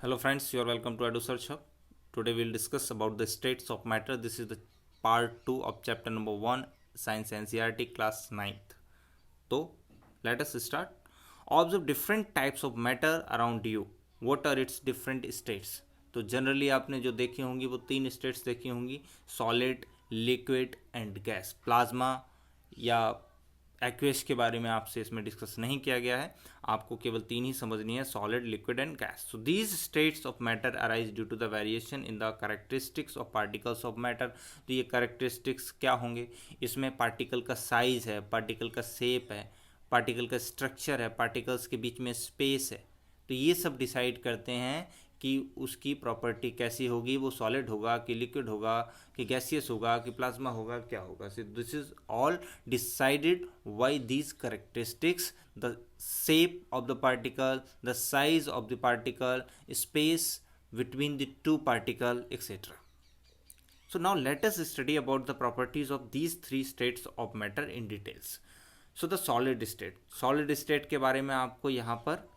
Hello friends, you are welcome to EduSearch Hub. Today we will discuss about the states of matter. This is the part 2 of chapter number 1, Science NCERT class 9th. So, let us start. Observe different types of matter around you. What are its different states? तो generally आपने जो देखी होंगी वो तीन states देखी होंगी, solid, liquid and gas. Plasma या एक्वेस के बारे में आपसे इसमें डिस्कस नहीं किया गया है. आपको केवल तीन ही समझनी है, solid, liquid and gas. So these states of matter arise due to the variation in the characteristics of particles of matter. तो ये कैरेक्टरिस्टिक्स क्या होंगे? इसमें पार्टिकल का साइज है, पार्टिकल का शेप है, पार्टिकल का स्ट्रक्चर है, पार्टिकल्स के बीच में स्पेस है. तो ये सब डिसाइड करते हैं कि उसकी प्रॉपर्टी कैसी होगी, वो सॉलिड होगा कि लिक्विड होगा कि गैसियस होगा कि प्लाज्मा होगा, क्या होगा. सो this is all decided by these characteristics, the shape of the particle, the size of the particle, space between the two particle, etc. So now let us study about the properties of these three states of matter in details. So the solid state के बारे में आपको यहाँ पर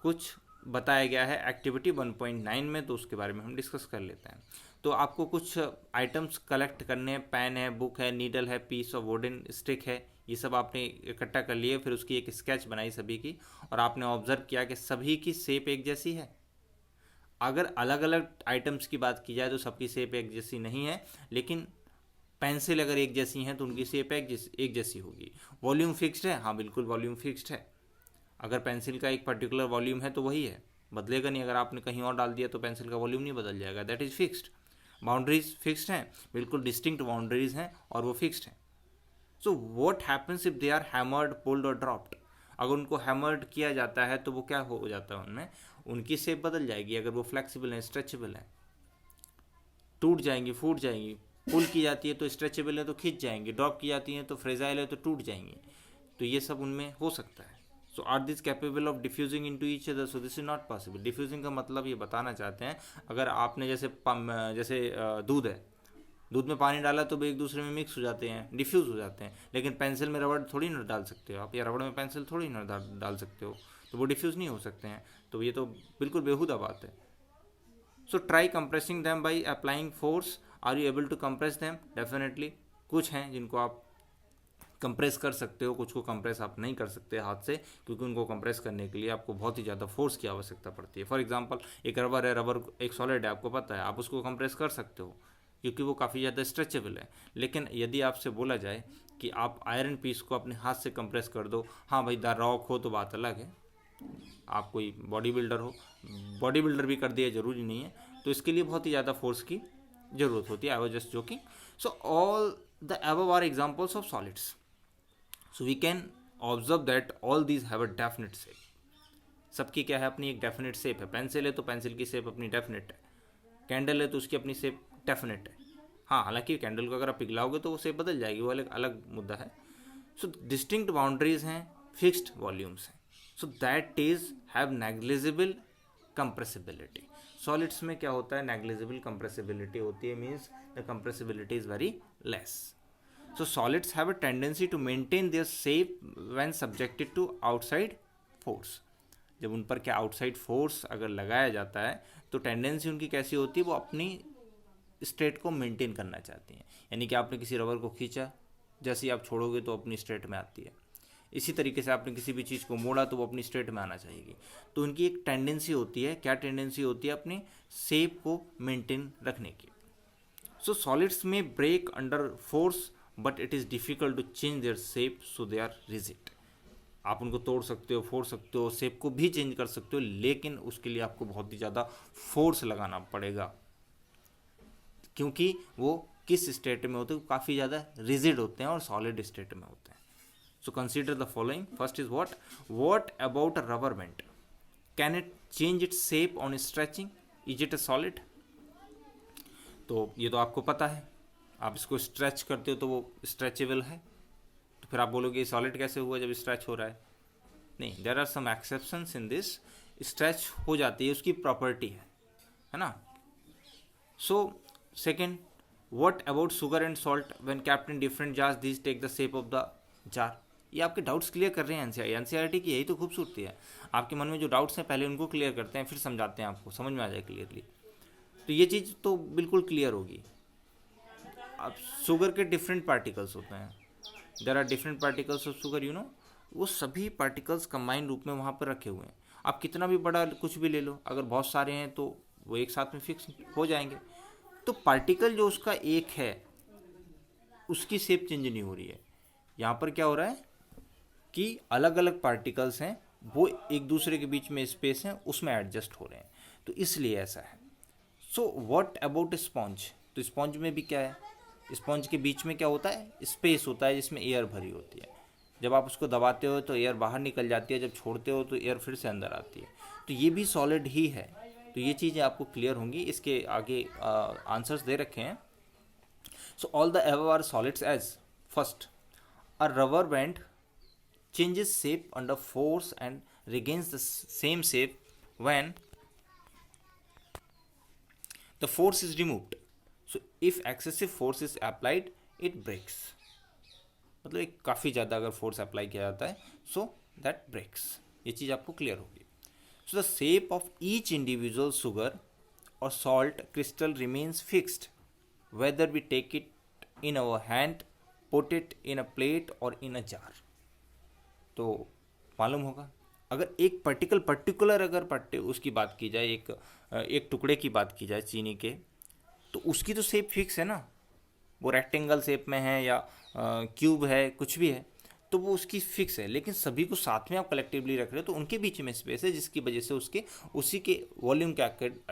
कुछ बताया गया है एक्टिविटी 1.9 में, तो उसके बारे में हम डिस्कस कर लेते हैं. तो आपको कुछ आइटम्स कलेक्ट करने हैं, पेन है, बुक है, नीडल है, पीस ऑफ वुडन स्टिक है, ये सब आपने इकट्ठा कर लिए. फिर उसकी एक स्केच बनाई सभी की, और आपने ऑब्जर्व किया कि सभी की शेप एक जैसी है. अगर अलग अलग आइटम्स की बात की जाए तो सबकी शेप एक जैसी नहीं है, लेकिन पेंसिल अगर एक जैसी हैं तो उनकी शेप एक जैसी होगी. वॉल्यूम फिक्स्ड है, हाँ बिल्कुल वॉल्यूम फिक्स्ड है. अगर पेंसिल का एक पर्टिकुलर वॉल्यूम है तो वही है, बदलेगा नहीं. अगर आपने कहीं और डाल दिया तो पेंसिल का वॉल्यूम नहीं बदल जाएगा, that is fixed. Boundaries fixed हैं, बिल्कुल डिस्टिंक्ट बाउंड्रीज हैं और वो फिक्स्ड हैं. So what happens if they are hammered, pulled और ड्रॉप्ड? अगर उनको हैमर्ड किया जाता है तो वो क्या हो जाता है, उनमें उनकी शेप बदल जाएगी. अगर वो फ्लेक्सिबल है, स्ट्रेचेबल है, टूट जाएंगी, फूट जाएंगी. पुल की जाती है तो स्ट्रेचेबल है तो खींच जाएंगी, ड्रॉप की जाती है तो फ्रेजाइल है तो टूट जाएंगी. तो ये सब उनमें हो सकता है. So are this capable of diffusing into each other? So this is not possible. Diffusing का मतलब ये बताना चाहते हैं, अगर आपने जैसे दूध है, दूध में पानी डाला तो वो एक दूसरे में मिक्स हो जाते हैं, डिफ्यूज़ हो जाते हैं. लेकिन पेंसिल में रबड़ थोड़ी ना डाल सकते हो आप, या रबड़ में पेंसिल थोड़ी ना डाल सकते हो, तो वो डिफ्यूज़ नहीं हो सकते हैं. तो ये तो बिल्कुल बेहुदा बात है. So try compressing them by applying force. Are you able to compress them? Definitely. कुछ हैं जिनको आप कंप्रेस कर सकते हो, कुछ को कंप्रेस आप नहीं कर सकते हाथ से, क्योंकि उनको कंप्रेस करने के लिए आपको बहुत ही ज़्यादा फोर्स की आवश्यकता पड़ती है. फॉर एग्जांपल एक रबर है, रबर एक सॉलिड है, आपको पता है, आप उसको कंप्रेस कर सकते हो क्योंकि वो काफ़ी ज़्यादा स्ट्रेचेबल है. लेकिन यदि आपसे बोला जाए कि आप आयरन पीस को अपने हाथ से कंप्रेस कर दो, हाँ भाई द रॉक हो तो बात अलग है, आप कोई बॉडी बिल्डर हो, बॉडी बिल्डर भी कर दिया जरूरी नहीं है, तो इसके लिए बहुत ही ज़्यादा फोर्स की ज़रूरत होती है. I was just joking. So all the above are examples of solids. So we can observe that all these have a definite shape. सबकी क्या है, अपनी एक डेफिनेट शेप है. पेंसिल है तो पेंसिल की शेप अपनी डेफिनेट है. कैंडल है तो उसकी अपनी शेप डेफिनेट है. हाँ, हालांकि कैंडल को अगर आप पिघलाओगे तो वो शेप बदल जाएगी, वो अलग अलग मुद्दा है. सो डिस्टिंक्ट बाउंड्रीज हैं, फिक्स्ड वॉल्यूम्स हैं. So that is have negligible compressibility. Solids में क्या होता है, नेग्लिजिबल कंप्रेसिबिलिटी होती है, means the compressibility is very less. So solids have a tendency to maintain their shape when subjected to outside force. जब उन पर क्या आउटसाइड फोर्स अगर लगाया जाता है तो टेंडेंसी उनकी कैसी होती है, वो अपनी स्टेट को मेंटेन करना चाहती हैं. यानी कि आपने किसी रबर को खींचा, जैसे ही आप छोड़ोगे तो अपनी स्टेट में आती है. इसी तरीके से आपने किसी भी चीज़ को मोड़ा तो वो अपनी स्टेट में आना चाहिए. तो उनकी एक टेंडेंसी होती है, क्या टेंडेंसी होती है, अपनी शेप को मेंटेन रखने की. सो सॉलिड्स में break under force but it is difficult to change their shape, so they are rigid. आप उनको तोड़ सकते हो, फोड़ सकते हो, शेप को भी चेंज कर सकते हो, लेकिन उसके लिए आपको बहुत ही ज़्यादा फोर्स लगाना पड़ेगा, क्योंकि वो किस स्टेट में होते हैं, काफ़ी ज़्यादा रिजिड होते हैं और सॉलिड स्टेट में होते हैं. So consider the following. First is what about a rubber band? Can it change its shape on stretching? Is it a solid? तो ये तो आपको पता है, आप इसको स्ट्रेच करते हो तो वो स्ट्रेचेबल है. तो फिर आप बोलोगे सॉलिड कैसे हुआ जब स्ट्रेच हो रहा है? नहीं, there are some exceptions in this. Stretch हो जाती है, उसकी प्रॉपर्टी है ना. So second, what about sugar and salt? When kept in different jars these take the shape of the jar. ये आपके डाउट्स क्लियर कर रहे हैं एनसीईआरटी। एनसीईआरटी की यही तो खूबसूरती है, आपके मन में जो डाउट्स हैं पहले उनको क्लियर करते हैं, फिर समझाते हैं, आपको समझ में आ जाए क्लियरली। तो ये चीज़ तो बिल्कुल क्लियर होगी। अब शुगर के डिफरेंट पार्टिकल्स होते हैं, there are different particles of sugar, you know, वो सभी पार्टिकल्स कंबाइन रूप में वहाँ पर रखे हुए हैं। आप कितना भी बड़ा कुछ भी ले लो, अगर बहुत सारे हैं तो वो एक साथ में फिक्स हो जाएंगे। तो पार्टिकल जो उसका एक है उसकी शेप चेंज नहीं हो रही है। यहाँ पर क्या हो रहा है कि अलग अलग पार्टिकल्स हैं, वो एक दूसरे के बीच में स्पेस है उसमें एडजस्ट हो रहे हैं, तो इसलिए ऐसा है। So what about sponge? तो स्पॉन्ज में भी क्या है, स्पॉन्ज के बीच में क्या होता है, स्पेस होता है जिसमें एयर भरी होती है। जब आप उसको दबाते हो तो एयर बाहर निकल जाती है, जब छोड़ते हो तो एयर फिर से अंदर आती है। तो ये भी सॉलिड ही है। तो ये चीज़ें आपको क्लियर होंगी। इसके आगे आंसर्स दे रखे हैं। So all the above are solids as first, a rubber band changes shape under force and regains the same shape when the force is removed. So if excessive force is applied it breaks, मतलब एक काफ़ी ज़्यादा अगर force apply किया जाता है so that breaks. ये चीज़ आपको क्लियर होगी। So the shape of each individual sugar और salt crystal remains fixed whether we take it in our hand, put it in a plate और इन अ जार। तो मालूम होगा, अगर एक पर्टिकुलर अगर उसकी बात की जाए, एक टुकड़े की बात की जाए चीनी के, तो उसकी तो शेप फिक्स है ना, वो रेक्टेंगल शेप में है या क्यूब है, कुछ भी है, तो वो उसकी फिक्स है। लेकिन सभी को साथ में आप कलेक्टिवली रख रहे हो तो उनके बीच में स्पेस है, जिसकी वजह से उसी के वॉल्यूम के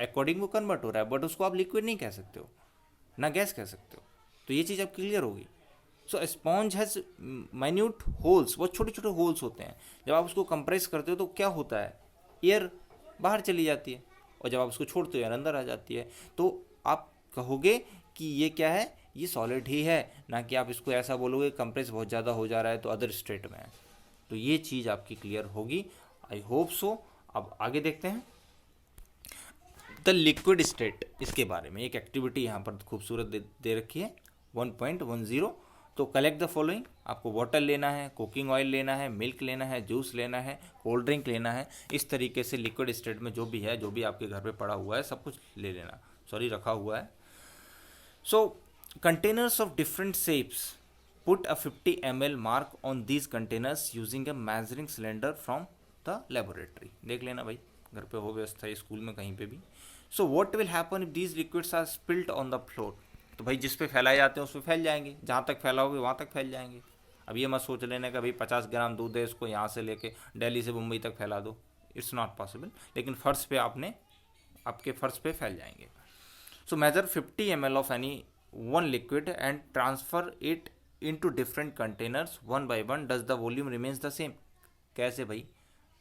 अकॉर्डिंग वो कन्वर्ट हो रहा है। बट उसको आप लिक्विड नहीं कह सकते हो, ना गैस कह सकते हो। तो ये चीज़ अब क्लियर होगी। सो स्पॉन्ज हैज़ माइन्यूट होल्स, बहुत छोटे छोटे होल्स होते हैं। जब आप उसको कंप्रेस करते हो तो क्या होता है, एयर बाहर चली जाती है, और जब आप उसको छोड़ते हो एयर अंदर आ जाती है। तो आप कहोगे कि ये क्या है, ये सॉलिड ही है, ना कि आप इसको ऐसा बोलोगे कंप्रेस बहुत ज़्यादा हो जा रहा है तो अदर स्टेट में है। तो ये चीज़ आपकी क्लियर होगी, आई होप सो। अब आगे देखते हैं द लिक्विड स्टेट, इसके बारे में एक एक्टिविटी यहाँ पर खूबसूरत दे रखी है 1.10। तो कलेक्ट द फॉलोइंग, आपको वाटर लेना है, कुकिंग ऑयल लेना है, मिल्क लेना है, जूस लेना है, कोल्ड ड्रिंक लेना है। इस तरीके से लिक्विड स्टेट में जो भी है, जो भी आपके घर पे पड़ा हुआ है, सब कुछ ले लेना, सॉरी रखा हुआ है। So containers of different shapes, put a 50 ml mark on these containers using a measuring cylinder from the laboratory. देख लेना भाई, घर पे हो व्यवस्था, स्कूल में कहीं पे भी। So what will happen if these liquids are spilled on the floor? तो भाई जिस पे फैलाए जाते हैं उस पर फैल जाएंगे, जहाँ तक फैलाओगे वहाँ तक फैल जाएंगे। अब ये मत सोच लेने का भाई 50 ग्राम दूध है, इसको यहाँ से लेके दिल्ली से मुंबई तक फैला दो, इट्स नॉट पॉसिबल। लेकिन फर्श पे आपके फर्श पे फैल जाएंगे। So measure 50 ml of any one liquid and transfer it into different containers one by one, does the volume remains the same? कैसे भाई,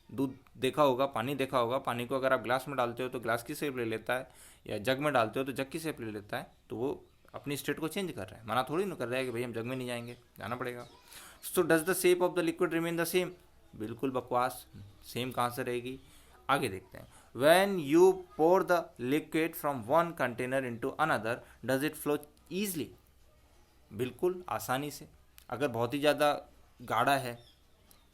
दूध देखा होगा, पानी देखा होगा, पानी को अगर आप ग्लास में डालते हो तो ग्लास की शेप ले लेता है, या जग में डालते हो तो जग की शेप ले लेता है। तो वो अपनी स्टेट को चेंज कर रहा है, मना थोड़ी ना कर रहा है कि भाई हम जग में नहीं जाएंगे, जाना पड़ेगा। So does the shape of the liquid remain the same? बिल्कुल बकवास, सेम कहाँ से रहेगी। आगे देखते हैं। When you pour the liquid from one container into another does it flow easily? बिल्कुल आसानी से। अगर बहुत ही ज़्यादा गाढ़ा है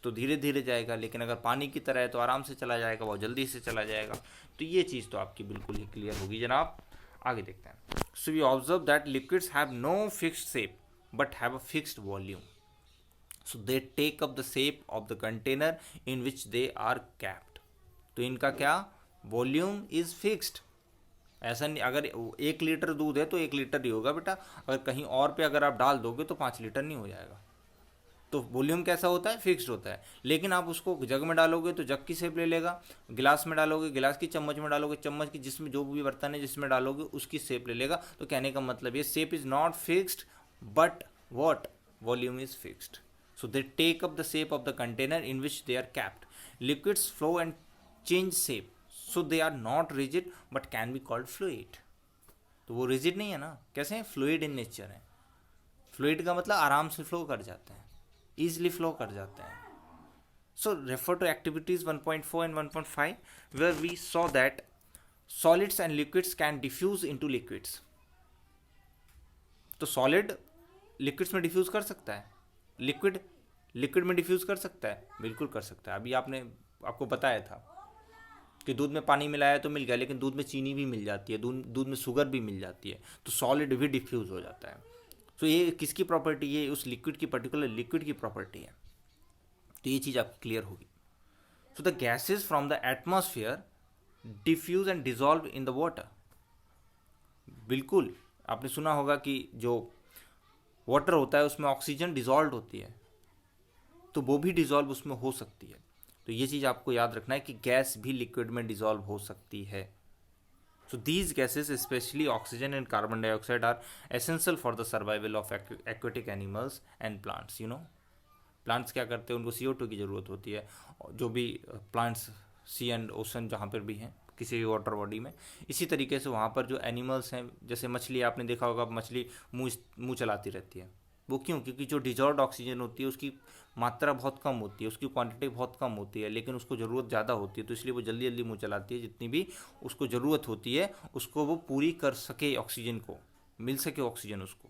तो धीरे धीरे जाएगा, लेकिन अगर पानी की तरह है तो आराम से चला जाएगा, बहुत जल्दी से चला जाएगा। तो ये चीज़ तो आपकी बिल्कुल ही क्लियर होगी जनाब। आगे देखते हैं। So we observe that liquids have no fixed shape but have a fixed volume, so they take up the shape of the container in which they are kept. तो इनका क्या, वॉल्यूम इज फिक्स्ड। ऐसा नहीं, अगर 1 litre दूध है तो 1 litre ही होगा बेटा, अगर कहीं और पे अगर आप डाल दोगे तो 5 लीटर नहीं हो जाएगा। तो वॉल्यूम कैसा होता है, फिक्स्ड होता है। लेकिन आप उसको जग में डालोगे तो जग की शेप ले लेगा, गिलास में डालोगे गिलास की, चम्मच में डालोगे चम्मच की, जिसमें जो भी बर्तन है जिसमें डालोगे उसकी शेप ले लेगा। तो कहने का मतलब ये shape is not fixed but what, volume is fixed. So they take up the shape of the container in which they are kept. Liquids flow and change shape, so they are not rigid but can be called fluid. तो वो rigid नहीं है ना, कैसे हैं, fluid in nature है। Fluid का मतलब आराम से फ्लो कर जाते हैं, ईजिली फ्लो कर जाते हैं। So refer to activities 1.4 and 1.5 where we saw that solids and liquids can diffuse into liquids. तो सॉलिड लिक्विड्स में डिफ्यूज कर सकता है, लिक्विड लिक्विड में डिफ्यूज़ कर सकता है, बिल्कुल कर सकता है। अभी आपको बताया था कि दूध में पानी मिलाया तो मिल गया, लेकिन दूध में चीनी भी मिल जाती है, दूध में शुगर भी मिल जाती है, तो सॉलिड भी डिफ्यूज़ हो जाता है। तो ये किसकी प्रॉपर्टी है? उस लिक्विड की, पर्टिकुलर लिक्विड की प्रॉपर्टी है। तो ये चीज़ आपकी क्लियर होगी। So the gases from the atmosphere diffuse and dissolve in the water. बिल्कुल, आपने सुना होगा कि जो वाटर होता है उसमें ऑक्सीजन डिजॉल्व होती है, तो वो भी डिजॉल्व उसमें हो सकती है। तो ये चीज़ आपको याद रखना है कि गैस भी लिक्विड में डिजॉल्व हो सकती है। So these gases, especially oxygen and carbon dioxide, are essential for the survival of aquatic animals and plants. You know, plants क्या करते हैं, उनको CO2 की ज़रूरत होती है। जो भी प्लांट्स सी एंड ओशन जहाँ पर भी हैं, किसी भी वाटर बॉडी में, इसी तरीके से वहाँ पर जो एनिमल्स हैं, जैसे मछली, आपने देखा होगा मछली मुँह चलाती रहती है। वो क्यों? क्योंकि जो डिजॉल्व्ड ऑक्सीजन होती है उसकी मात्रा बहुत कम होती है, उसकी क्वांटिटी बहुत कम होती है, लेकिन उसको ज़रूरत ज़्यादा होती है, तो इसलिए वो जल्दी जल्दी मुँह चलाती है। जितनी भी उसको ज़रूरत होती है उसको वो पूरी कर सके, ऑक्सीजन को मिल सके ऑक्सीजन उसको।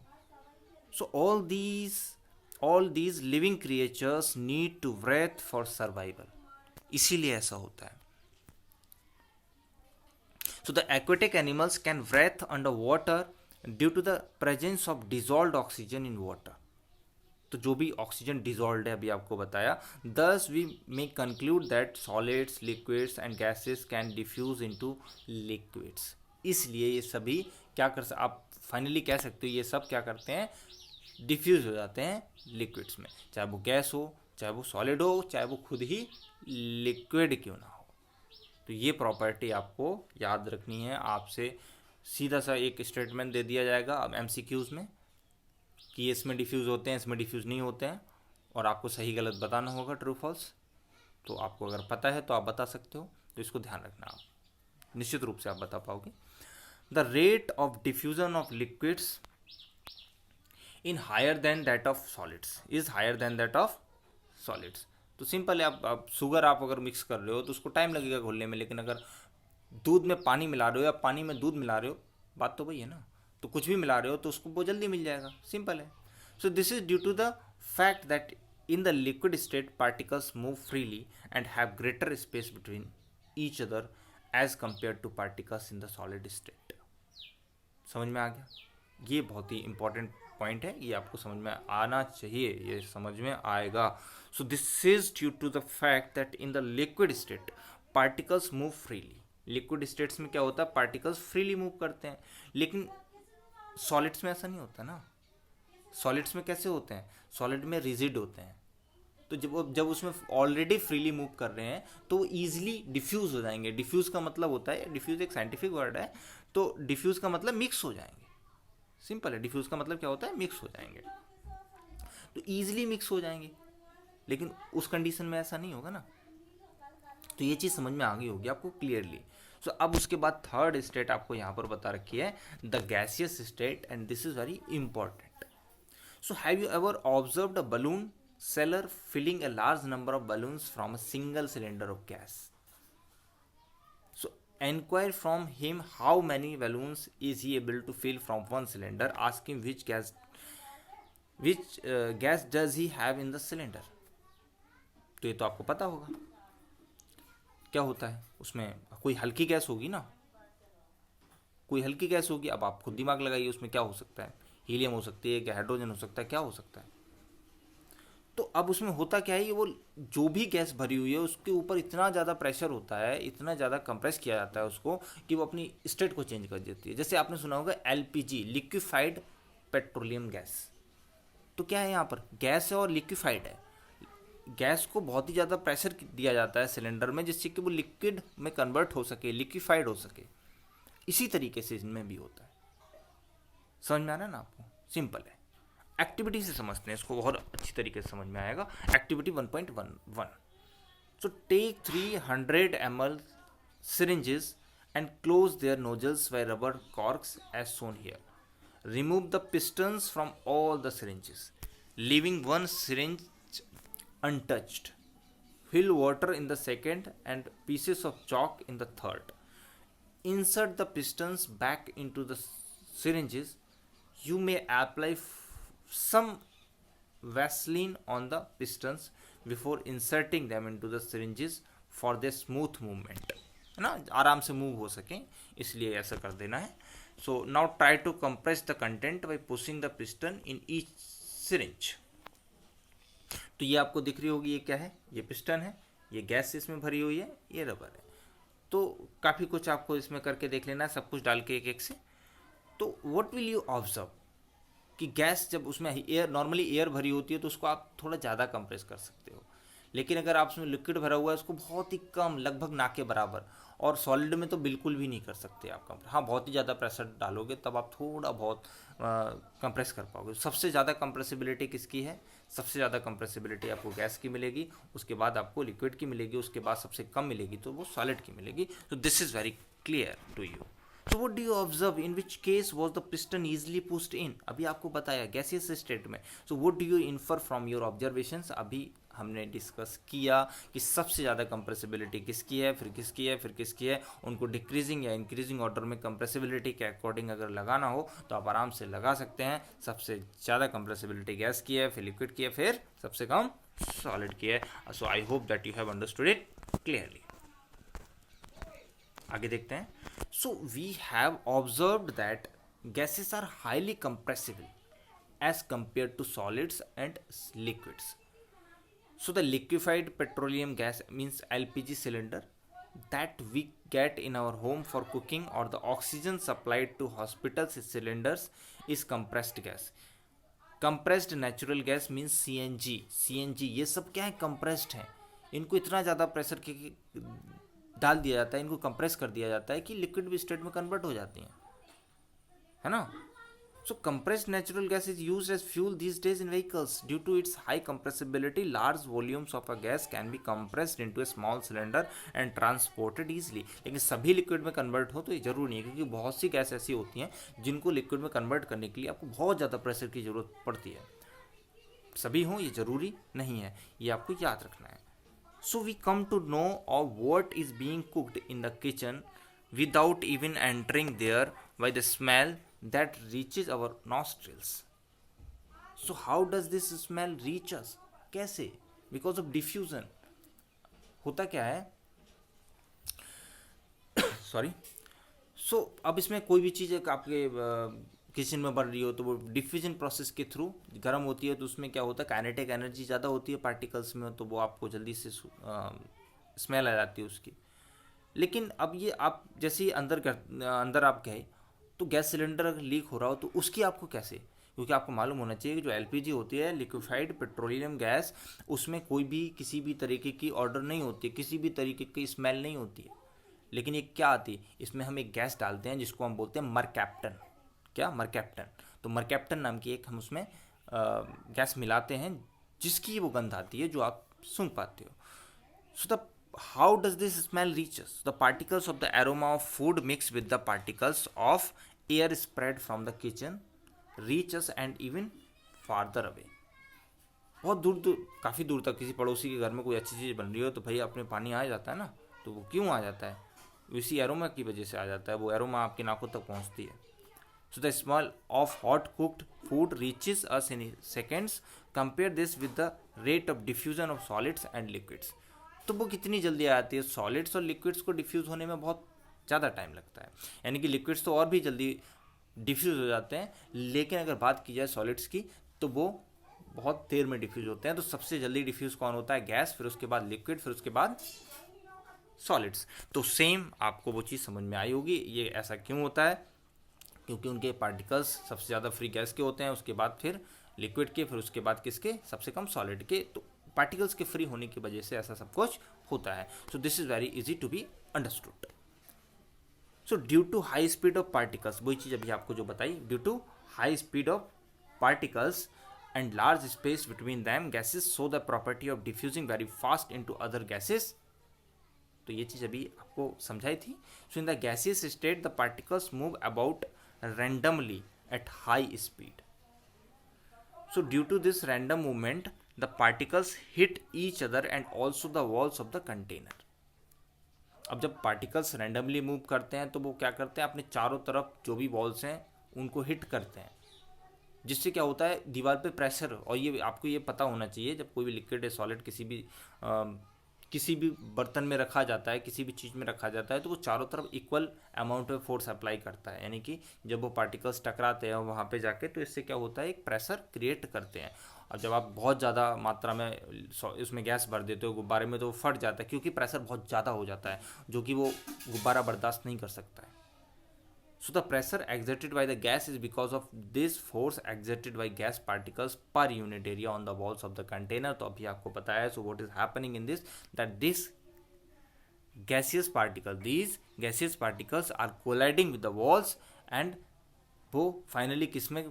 So all these living creatures need to breathe for survival, इसीलिए ऐसा होता है। So the aquatic animals can breathe under water due to the presence of dissolved oxygen in water. तो जो भी ऑक्सीजन डिजॉल्व्ड है, अभी आपको बताया, thus we may conclude that solids, liquids and gases can diffuse into liquids. इसलिए ये सभी क्या आप फाइनली कह सकते हो, ये सब क्या करते हैं? डिफ्यूज हो जाते हैं लिक्विड्स में, चाहे वो गैस हो, चाहे वो सॉलिड हो, चाहे वो खुद ही लिक्विड क्यों ना हो। तो ये प्रॉपर्टी आपको याद रखनी है। आपसे सीधा सा एक स्टेटमेंट दे दिया जाएगा अब MCQs में कि इसमें डिफ्यूज़ होते हैं, इसमें डिफ्यूज़ नहीं होते हैं, और आपको सही गलत बताना होगा, ट्रू फॉल्स। तो आपको अगर पता है तो आप बता सकते हो, तो इसको ध्यान रखना, आप निश्चित रूप से आप बता पाओगे। The rate of diffusion of liquids in higher than that of solids is higher than that of solids. तो सिंपल है, आप शुगर आप अगर मिक्स कर रहे हो तो उसको टाइम लगेगा घोलने में, लेकिन अगर दूध में पानी मिला रहे हो या पानी में दूध मिला रहे हो, बात तो वही है ना। तो कुछ भी मिला रहे हो तो उसको वो जल्दी मिल जाएगा, सिंपल है। So this is due to the fact that in the liquid state particles move freely and have greater space between each other as compare to particles in the solid state. समझ में आ गया? ये बहुत ही important point है, ये आपको समझ में आना चाहिए, ये समझ में आएगा। So this is due to the fact that in the liquid state particles move freely. Liquid states में क्या होता है? पार्टिकल्स फ्रीली मूव करते हैं, लेकिन सॉलिड्स में ऐसा नहीं होता ना। सॉलिड्स में कैसे होते हैं? सॉलिड में रिजिड होते हैं, तो जब उसमें ऑलरेडी फ्रीली मूव कर रहे हैं तो वो ईजिली डिफ्यूज हो जाएंगे। डिफ्यूज का मतलब होता है, डिफ्यूज एक साइंटिफिक वर्ड है, तो डिफ्यूज का मतलब मिक्स हो जाएंगे। सिंपल है, डिफ्यूज का मतलब क्या होता है? मिक्स हो जाएंगे, तो ईजिली मिक्स हो जाएंगे, लेकिन उस कंडीशन में ऐसा नहीं होगा ना। तो ये चीज़ समझ में आ गई होगी आपको क्लियरली। सो अब उसके बाद थर्ड स्टेट आपको यहाँ पर बता रखी है, the gaseous state, and this is very important. So have you ever observed a balloon seller filling a large number of balloons from a single cylinder of gas? So inquire from him how many balloons is he able to fill from one cylinder. Ask him which gas does he have in the cylinder. तो ये तो आपको पता होगा क्या होता है उसमें। कोई हल्की गैस होगी ना, कोई हल्की गैस होगी। अब आप खुद दिमाग लगाइए, उसमें क्या हो सकता है? हीलियम हो सकती है, क्या हाइड्रोजन हो सकता है, क्या हो सकता है? तो अब उसमें होता क्या है, वो जो भी गैस भरी हुई है उसके ऊपर इतना ज़्यादा प्रेशर होता है, इतना ज़्यादा कंप्रेस किया जाता है उसको, कि वो अपनी स्टेट को चेंज कर देती है। जैसे आपने सुना होगा LPG, लिक्विफाइड पेट्रोलियम गैस। तो क्या है यहाँ पर? गैस है और लिक्विफाइड है। गैस को बहुत ही ज़्यादा प्रेशर दिया जाता है सिलेंडर में, जिससे कि वो लिक्विड में कन्वर्ट हो सके, लिक्विफाइड हो सके। इसी तरीके से इनमें भी होता है। समझ में आ रहा है ना आपको? सिंपल है। एक्टिविटी से समझते हैं इसको, बहुत अच्छी तरीके से समझ में आएगा। Activity 1.11। So take 300 ml syringes and close their nozzles by rubber corks as shown here. Remove the pistons from all the syringes, leaving one syringe untouched. Fill water in the second and pieces of chalk in the third. Insert the pistons back into the syringes. You may apply some Vaseline on the pistons before inserting them into the syringes for their smooth movement, है ना, आराम से move हो सकें, इसलिए ऐसा कर देना है. So now try to compress the content by pushing the piston in each syringe. तो ये आपको दिख रही होगी, ये क्या है, ये पिस्टन है, ये गैस इसमें भरी हुई है, ये रबर है. तो काफ़ी कुछ आपको इसमें करके देख लेना है, सब कुछ डाल के एक एक से. तो व्हाट विल यू ऑब्जर्व कि गैस जब उसमें एयर, नॉर्मली एयर भरी होती है तो उसको आप थोड़ा ज़्यादा कंप्रेस कर सकते हो, लेकिन अगर आप उसमें लिक्विड भरा हुआ है उसको बहुत ही कम, लगभग ना के बराबर, और सॉलिड में तो बिल्कुल भी नहीं कर सकते आप कंप्रेस. हाँ, बहुत ही ज़्यादा प्रेशर डालोगे तब आप थोड़ा बहुत कंप्रेस कर पाओगे. सबसे ज़्यादा कंप्रेसिबिलिटी किसकी है, सबसे ज़्यादा कंप्रेसिबिलिटी आपको गैस की मिलेगी, उसके बाद आपको लिक्विड की मिलेगी, उसके बाद सबसे कम मिलेगी तो वो सॉलिड की मिलेगी. तो this is very clear to you. So what do you observe? In which case was the piston easily pushed in? अभी आपको बताया गैसियस स्टेट में. So what do you infer from your observations? अभी हमने discuss किया कि सबसे ज़्यादा कंप्रेसिबिलिटी किसकी है, फिर किसकी है, फिर किसकी है. उनको डिक्रीजिंग या इंक्रीजिंग ऑर्डर में कंप्रेसिबिलिटी के अकॉर्डिंग अगर लगाना हो तो आप आराम से लगा सकते हैं. सबसे ज़्यादा कंप्रेसिबिलिटी गैस की है, फिर लिक्विड की है, फिर सबसे कम सॉलिड की है. So I hope that you have understood it clearly. आगे देखते हैं. So we have observed that gases are highly compressible as compared to solids and liquids. So the liquefied petroleum gas means LPG cylinder that we get in our home for cooking or the oxygen supplied to hospitals cylinders is compressed gas. Compressed natural gas means CNG. CNG ये सब क्या है, compressed है. इनको इतना ज़्यादा pressure के डाल दिया जाता है, इनको कंप्रेस कर दिया जाता है कि लिक्विड भी स्टेट में कन्वर्ट हो जाती हैं, है ना. So compressed natural gas is used as fuel these days in vehicles due to its high compressibility. Large volumes of a gas can be compressed into a small cylinder and transported easily. लेकिन सभी liquid में convert हो तो ये जरूरी नहीं है, क्योंकि बहुत सी गैस ऐसी होती हैं जिनको लिक्विड में कन्वर्ट करने के लिए आपको बहुत ज़्यादा प्रेशर की जरूरत पड़ती है. सभी हों ये जरूरी नहीं है, ये आपको याद रखना है. So we come to know of what is being cooked in the kitchen without even entering there by the smell that reaches our nostrils. So how does this smell reach us? कैसे? Because of diffusion. होता क्या है? Sorry. So अब इसमें कोई भी चीज़ आपके kitchen में बन रही हो तो वो डिफ्यूजन प्रोसेस के थ्रू गर्म होती है, तो उसमें क्या होता है, काइनेटिक एनर्जी ज़्यादा होती है पार्टिकल्स में, तो वो आपको जल्दी से स्मेल आ जाती है उसकी. लेकिन अब ये आप जैसे ही अंदर आप गए तो गैस सिलेंडर अगर लीक हो रहा हो तो उसकी आपको कैसे, क्योंकि आपको मालूम होना चाहिए कि जो LPG होती है, लिक्विफाइड पेट्रोलियम गैस, उसमें कोई भी किसी भी तरीके की ऑर्डर नहीं होती है, किसी भी तरीके की स्मेल नहीं होती है. लेकिन ये क्या आती है, इसमें हम एक गैस डालते हैं जिसको हम बोलते हैं मरकैप्टन. क्या, मरकैप्टन. तो मरकैप्टन नाम की एक हम उसमें गैस मिलाते हैं जिसकी वो गंध आती है जो आप सूंघ पाते हो. So the how does this smell reaches? The particles of the aroma of food mix with the particles of air spread from the kitchen reaches and even farther away. बहुत दूर दूर, काफ़ी दूर तक किसी पड़ोसी के घर में कोई अच्छी चीज़ बन रही हो तो भाई अपने पानी आ जाता है ना. तो वो क्यों आ जाता है? इसी एरोमा की वजह से आ जाता है. वो एरोमा आपकी नाकों तक पहुंचती है. So the smell of hot cooked food reaches us in seconds. Compare this with the rate of diffusion of solids and liquids. तो वो कितनी जल्दी आ जाती है. सॉलिड्स और लिक्विड्स को डिफ्यूज़ होने में बहुत ज़्यादा टाइम लगता है, यानी कि लिक्विड्स तो और भी जल्दी डिफ्यूज़ हो जाते हैं, लेकिन अगर बात की जाए सॉलिड्स की तो वो बहुत देर में डिफ्यूज़ होते हैं. तो सबसे जल्दी डिफ्यूज़ कौन होता है? गैस, फिर उसके बाद लिक्विड, फिर उसके बाद सॉलिड्स. तो सेम आपको वो चीज़ समझ में आई होगी. ये ऐसा क्यों होता है? क्योंकि उनके पार्टिकल्स सबसे ज़्यादा फ्री गैस के होते हैं, उसके बाद फिर लिक्विड के, फिर उसके बाद किसके, सबसे कम सॉलिड के. तो पार्टिकल्स के फ्री होने की वजह से ऐसा सब कुछ होता है. So this is very easy to be understood. So due to high speed of particles, वही चीज़ अभी आपको जो बताई, due to high speed of particles and large space between them gases so the property of diffusing very fast into other gases. तो ये चीज़ अभी आपको समझाई थी. So in the gaseous state the particles move about randomly at high speed. So due to this random movement, the particles hit each other and also the walls of the container. अब जब particles randomly move करते हैं तो वो क्या करते हैं, अपने चारों तरफ जो भी वॉल्स हैं उनको हिट करते हैं. जिससे क्या होता है दीवार पे प्रेशर, और ये आपको ये पता होना चाहिए जब कोई भी लिक्विड या सॉलिड किसी भी बर्तन में रखा जाता है, किसी भी चीज़ में रखा जाता है, तो वो चारों तरफ इक्वल अमाउंट में फोर्स अप्लाई करता है। यानी कि जब वो पार्टिकल्स टकराते हैं वहाँ पे जाके, तो इससे क्या होता है एक प्रेशर क्रिएट करते हैं। और जब आप बहुत ज़्यादा मात्रा में इसमें गैस भर देते हो गुब्बारे में, तो वो फट जाता है क्योंकि प्रेशर बहुत ज़्यादा हो जाता है, जो कि वो गुब्बारा बर्दाश्त नहीं कर सकता है। So the pressure exerted by the gas is because of this force exerted by gas particles per unit area on the walls of the container. तो अभी आपको पता है, so what is happening in this, that these gaseous particles are colliding with the walls, and वो finally किस में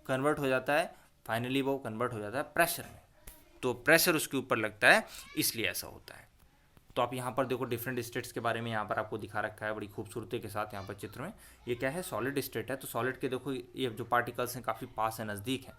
convert हो जाता है, फाइनली वो कन्वर्ट हो जाता है प्रेशर में। तो प्रेशर उसके ऊपर लगता है, इसलिए ऐसा होता है। तो आप यहाँ पर देखो डिफरेंट स्टेट्स के बारे में यहाँ पर आपको दिखा रखा है बड़ी खूबसूरती के साथ यहाँ पर चित्र में। ये क्या है, सॉलिड स्टेट है। तो सॉलिड के देखो ये जो पार्टिकल्स हैं काफ़ी पास है, नज़दीक है,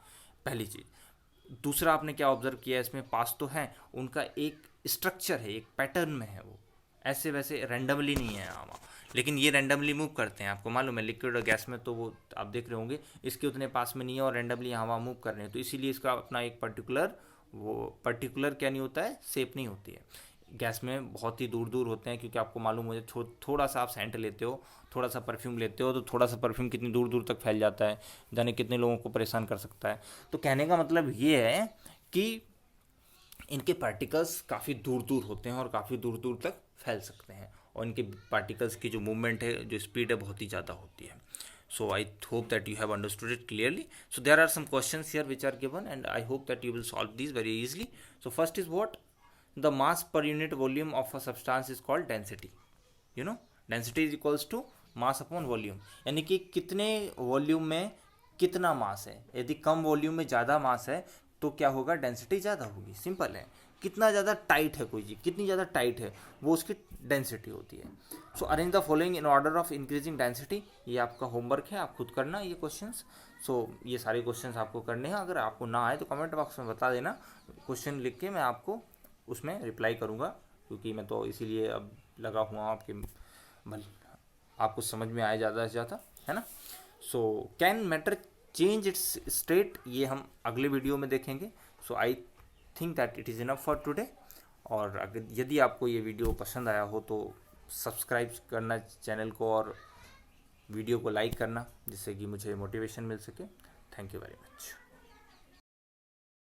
पहली चीज़। दूसरा आपने क्या ऑब्जर्व किया, इसमें पास तो है, उनका एक स्ट्रक्चर है, एक पैटर्न में है, वो ऐसे वैसे रैंडमली नहीं है यहाँ, लेकिन ये रैंडमली मूव करते हैं। आपको मालूम है लिक्विड और गैस में तो वो आप देख रहे होंगे इसके उतने पास में नहीं है और रैंडमली यहाँ वहाँ मूव कर रहे हैं, तो इसीलिए इसका अपना एक पर्टिकुलर क्या नहीं होता है, शेप नहीं होती है। गैस में बहुत ही दूर दूर होते हैं, क्योंकि आपको मालूम हो जाए थोड़ा सा आप सेंट लेते हो, थोड़ा सा परफ्यूम लेते हो, तो थोड़ा सा परफ्यूम कितनी दूर दूर तक फैल जाता है, जाने कितने लोगों को परेशान कर सकता है। तो कहने का मतलब ये है कि इनके पार्टिकल्स काफ़ी दूर दूर होते हैं और काफ़ी दूर दूर तक फैल सकते हैं, और इनके पार्टिकल्स की जो मूवमेंट है, जो स्पीड है, बहुत ही ज़्यादा होती है। So I hope that you have understood it clearly. So there are some questions here which are given, and I hope that you will solve these very easily. So first is what? The mass per unit volume of a substance is called density. You know, density is equals to mass upon volume. यानी कि कितने volume में कितना मास है। यदि कम volume में ज़्यादा मास है तो क्या होगा, डेंसिटी ज़्यादा होगी। सिंपल है। कितना ज़्यादा टाइट है कोई चीज़, कितनी ज़्यादा टाइट है, वो उसकी डेंसिटी होती है। सो arrange the following in order of increasing density. ये आपका होमवर्क है, आप खुद करना ये क्वेश्चंस। सो ये सारे क्वेश्चंस आपको करने हैं। अगर आपको ना आए तो कमेंट बॉक्स में बता देना, क्वेश्चन लिख के मैं आपको उसमें रिप्लाई करूँगा, क्योंकि मैं तो इसीलिए अब लगा हुआ हूँ आपके भल आपको समझ में आए ज़्यादा से ज़्यादा, है ना। So can matter change its state, ये हम अगले वीडियो में देखेंगे। So I think that it is enough for today. और अगर यदि आपको ये वीडियो पसंद आया हो तो सब्सक्राइब करना चैनल को, और वीडियो को लाइक करना, जिससे कि मुझे मोटिवेशन मिल सके। Thank you very much.